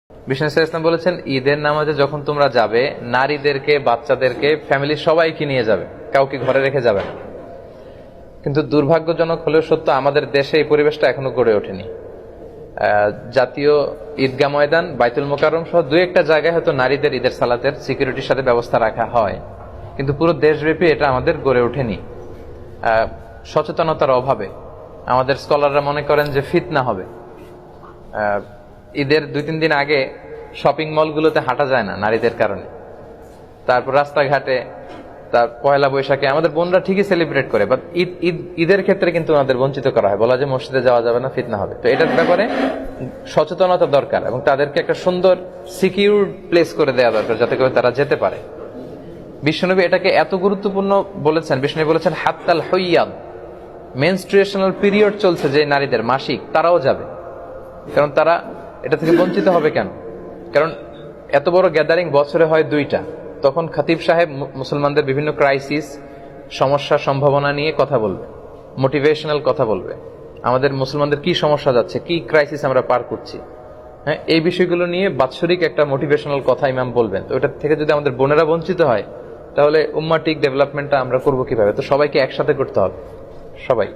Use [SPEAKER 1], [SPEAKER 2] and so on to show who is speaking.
[SPEAKER 1] বিষ্ণু ইসলাম বলেছেন, ঈদের নামাজে যখন তোমরা যাবে, নারীদেরকে, বাচ্চাদেরকে, ফ্যামিলির সবাইকে নিয়ে যাবে, কাউকে ঘরে রেখে যাবে না। কিন্তু দুর্ভাগ্যজনক হলেও সত্য, আমাদের দেশে এই পরিবেশটা এখনো গড়ে ওঠেনি। জাতীয় ঈদগাহ ময়দান, বাইতুল মোকাররম সহ দুই একটা জায়গায় হয়তো নারীদের ঈদের সালাতের সিকিউরিটির সাথে ব্যবস্থা রাখা হয়, কিন্তু পুরো দেশব্যাপী এটা আমাদের গড়ে ওঠেনি। সচেতনতার অভাবে আমাদের স্কলাররা মনে করেন যে ফিতনা হবে। ঈদের 2-3 দিন আগে শপিং মলগুলোতে হাঁটা যায় না নারীদের কারণে। তারপর রাস্তাঘাটে, তার পয়লা বৈশাখে আমাদের বোনরা ঠিকই সেলিব্রেট করে, বাট ঈদের ক্ষেত্রে কিন্তু আমাদের বঞ্চিত করা হয়, বলা যে মসজিদে যাওয়া যাবে না, ফিতনা হবে। তো এটার ব্যাপারে সচেতনতা দরকার এবং তাদেরকে একটা সুন্দর সিকিউর প্লেস করে দেওয়া দরকার, যাতে করে তারা যেতে পারে। বিশ্বনবী এটাকে এত গুরুত্বপূর্ণ বলেছেন, বিশ্বনবী বলেছেন হাত্তাল হুইয়াদ, মেনস্ট্রুয়েশনাল পিরিয়ড চলছে যে নারীদের, মাসিক, তারাও যাবে। কারণ তারা এটা থেকে বঞ্চিত হবে কেন? কারণ এত বড় গ্যাদারিং বছরে হয় 2টা, তখন খতিব সাহেব মুসলমানদের বিভিন্ন ক্রাইসিস, সমস্যা, সম্ভাবনা নিয়ে কথা বলবে, মোটিভেশনাল কথা বলবে, আমাদের মুসলমানদের কি সমস্যা যাচ্ছে, কি ক্রাইসিস আমরা পার করছি, হ্যাঁ, এই বিষয়গুলো নিয়ে বাৎসরিক একটা মোটিভেশনাল কথা ইমাম বলবেন। তো এটা থেকে যদি আমাদের বোনেরা বঞ্চিত হয়, তাহলে উম্মাটিক ডেভেলপমেন্টটা আমরা করবো কিভাবে? তো সবাইকে একসাথে করতে হবে, সবাই।